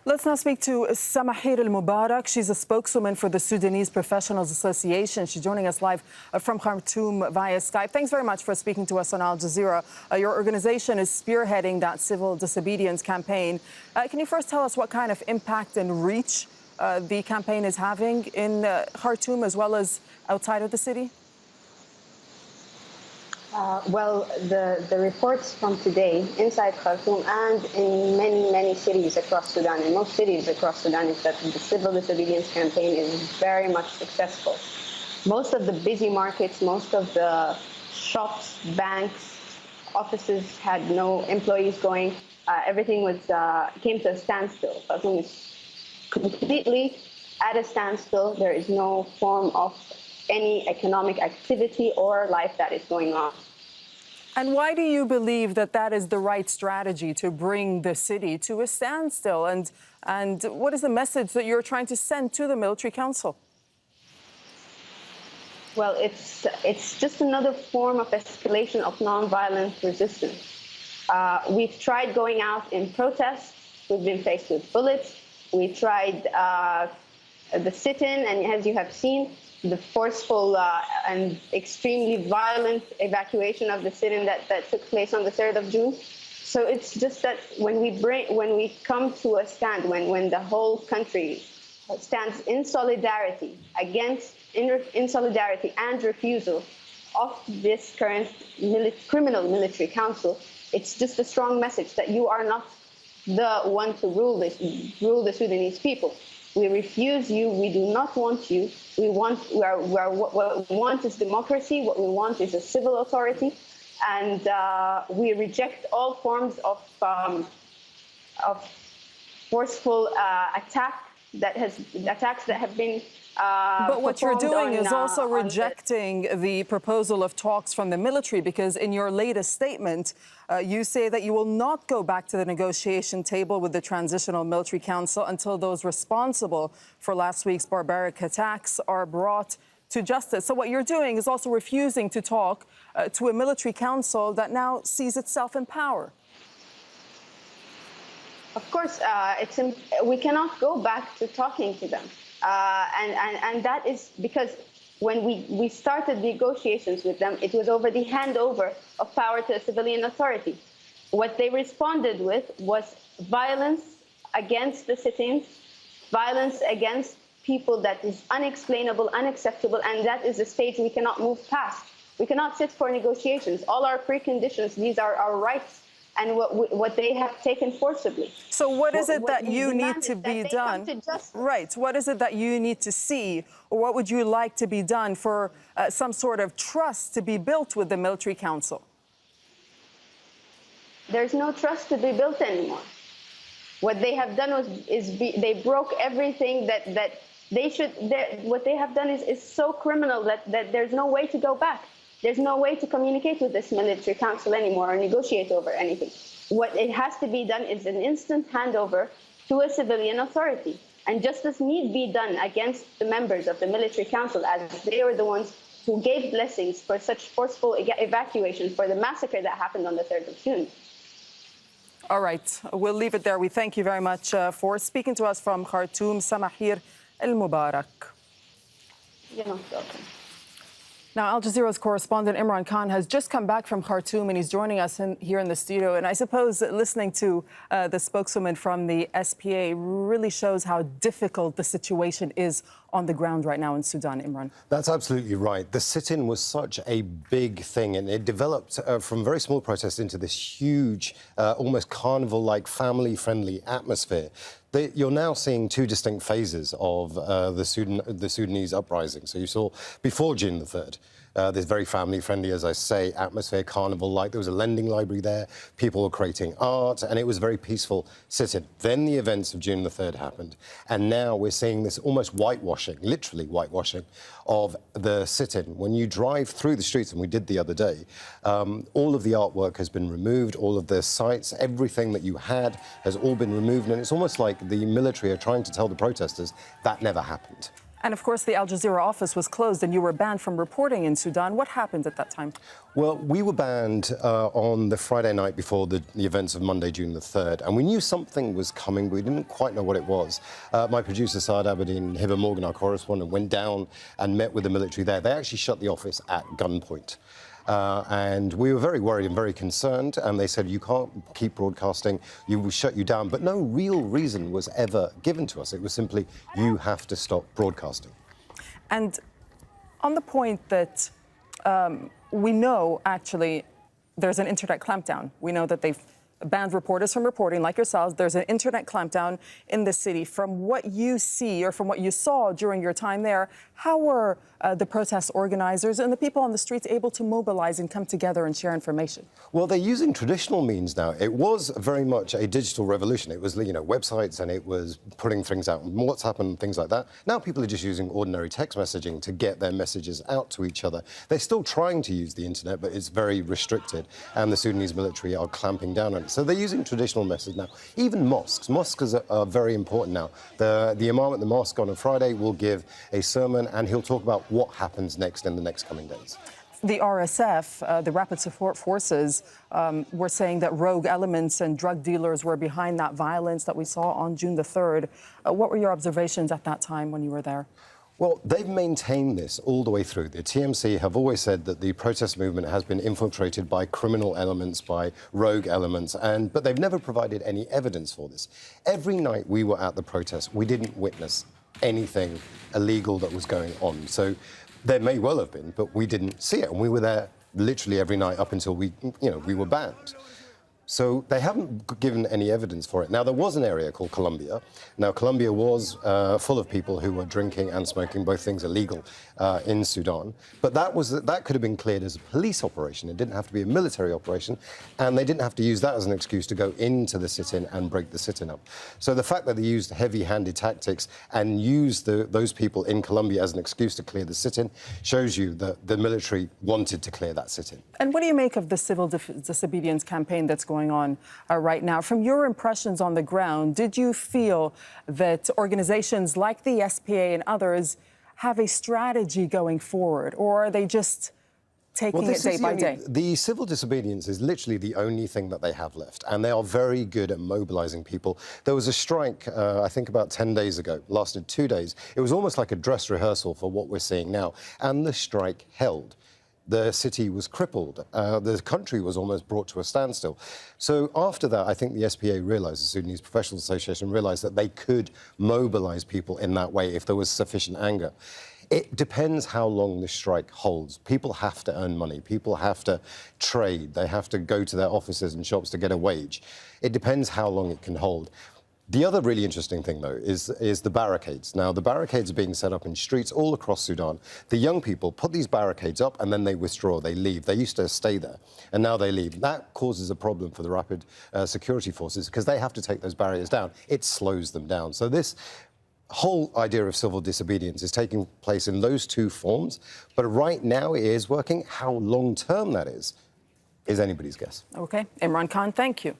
Let's now speak to Samahir Elmubarak. She's a spokeswoman for the Sudanese Professionals Association. She's joining us live from Khartoum via Skype. Thanks very much for speaking to us on Al Jazeera. Your organization is spearheading that civil disobedience campaign. Can you first tell us what kind of impact and reach the campaign is having in Khartoum as well as outside of the city? Well, the reports from today inside Khartoum and in many cities across Sudan, in most cities across Sudan, is that the civil disobedience campaign is very much successful. Most of the busy markets, most of the shops, banks, offices had no employees going. Everything was came to a standstill. Khartoum is completely at a standstill. There is no form of any economic activity or life that is going on. And why do you believe that that is the right strategy to bring the city to a standstill? And what is the message that you're trying to send to the military council? Well, it's just another form of escalation of nonviolent resistance. We've tried going out in protest. We've been faced with bullets. We tried the sit-in, and as you have seen, the forceful and extremely violent evacuation of the sit-in that took place on the 3rd of June. So it's just that when we come to a stand, when the whole country stands in solidarity in solidarity and refusal of this current criminal military council, it's just a strong message that you are not the one to rule the Sudanese people. We refuse you. We do not want you. What we want is democracy. What we want is a civil authority, and we reject all forms of forceful attacks that have been. But what you're doing is also rejecting the proposal of talks from the military, because in your latest statement, you say that you will not go back to the negotiation table with the Transitional Military Council until those responsible for last week's barbaric attacks are brought to justice. So what you're doing is also refusing to talk to a military council that now sees itself in power. Of course, we cannot go back to talking to them. And that is because when we started negotiations with them, it was over the handover of power to a civilian authority. What they responded with was violence against the sit-ins, violence against people that is unexplainable, unacceptable, and that is a stage we cannot move past. We cannot sit for negotiations. All our preconditions, these are our rights, and what they have taken forcibly. So what is it that you need to be done? Right. What is it that you need to see, or what would you like to be done for some sort of trust to be built with the military council? There's no trust to be built anymore. What they have done they broke everything that they should. What they have done is so criminal that there's no way to go back. There's no way to communicate with this military council anymore or negotiate over anything. What it has to be done is an instant handover to a civilian authority. And justice need be done against the members of the military council, as they were the ones who gave blessings for such forceful evacuation for the massacre that happened on the 3rd of June. All right, we'll leave it there. We thank you very much for speaking to us from Khartoum, Samahir Elmubarak. You're most welcome. Now, Al Jazeera's correspondent Imran Khan has just come back from Khartoum, and he's joining us here in the studio. And I suppose listening to the spokeswoman from the SPA really shows how difficult the situation is on the ground right now in Sudan, Imran. That's absolutely right. The sit-in was such a big thing, and it developed from very small protests into this huge, almost carnival-like, family-friendly atmosphere. You're now seeing two distinct phases of the Sudanese uprising. So you saw before June the 3rd, this very family-friendly, as I say, atmosphere, carnival-like. There was a lending library there. People were creating art, and it was a very peaceful sit-in. Then the events of June the 3rd happened, and now we're seeing this almost whitewashing, literally whitewashing, of the sit-in. When you drive through the streets, and we did the other day, all of the artwork has been removed, all of the sites, everything that you had has all been removed, and it's almost like the military are trying to tell the protesters that never happened. And of course, the Al Jazeera office was closed and you were banned from reporting in Sudan. What happened at that time? Well, we were banned on the Friday night before the events of Monday, June the 3rd, and we knew something was coming, but we didn't quite know what it was. My producer, Saad Abedin, Hiba Morgan, our correspondent, went down and met with the military there. They actually shut the office at gunpoint. And we were very worried and very concerned, and they said, you can't keep broadcasting, we will shut you down. But no real reason was ever given to us. It was simply, you have to stop broadcasting. And on the point that we know, actually, there's an internet clampdown. We know that they've banned reporters from reporting, like yourselves. There's an internet clampdown in the city. From what you see or from what you saw during your time there, how were the protest organizers and the people on the streets able to mobilize and come together and share information? Well, they're using traditional means now. It was very much a digital revolution. It was, websites, and it was putting things out on WhatsApp and things like that. Now people are just using ordinary text messaging to get their messages out to each other. They're still trying to use the internet, but it's very restricted, and the Sudanese military are clamping down on it. So they're using traditional methods now. Even mosques. Mosques are very important now. The Imam at the mosque on a Friday will give a sermon, and he'll talk about what happens next in the next coming days. The RSF, the Rapid Support Forces, were saying that rogue elements and drug dealers were behind that violence that we saw on June the 3rd. What were your observations at that time when you were there? Well, they've maintained this all the way through. The TMC have always said that the protest movement has been infiltrated by criminal elements, by rogue elements, but they've never provided any evidence for this. Every night we were at the protest, we didn't witness anything illegal that was going on. So there may well have been, but we didn't see it. And we were there literally every night up until we were banned. So they haven't given any evidence for it. Now, there was an area called Colombia. Now, Colombia was full of people who were drinking and smoking, both things illegal in Sudan. But that could have been cleared as a police operation. It didn't have to be a military operation, and they didn't have to use that as an excuse to go into the sit-in and break the sit-in up. So the fact that they used heavy-handed tactics and used those people in Colombia as an excuse to clear the sit-in shows you that the military wanted to clear that sit-in. And what do you make of the civil disobedience campaign that's going on right now? From your impressions on the ground, did you feel that organizations like the SPA and others have a strategy going forward, or are they just taking it day by day? The civil disobedience is literally the only thing that they have left, and they are very good at mobilizing people. There was a strike, I think about 10 days ago, lasted 2 days. It was almost like a dress rehearsal for what we're seeing now, and the strike held. The city was crippled. The country was almost brought to a standstill. So after that, I think the SPA realised, the Sudanese Professionals Association realised that they could mobilise people in that way if there was sufficient anger. It depends how long the strike holds. People have to earn money. People have to trade. They have to go to their offices and shops to get a wage. It depends how long it can hold. The other really interesting thing, though, is the barricades. Now, the barricades are being set up in streets all across Sudan. The young people put these barricades up and then they withdraw, they leave. They used to stay there, and now they leave. That causes a problem for the rapid security forces because they have to take those barriers down. It slows them down. So this whole idea of civil disobedience is taking place in those two forms, but right now it is working. How long-term that is anybody's guess. OK. Imran Khan, thank you.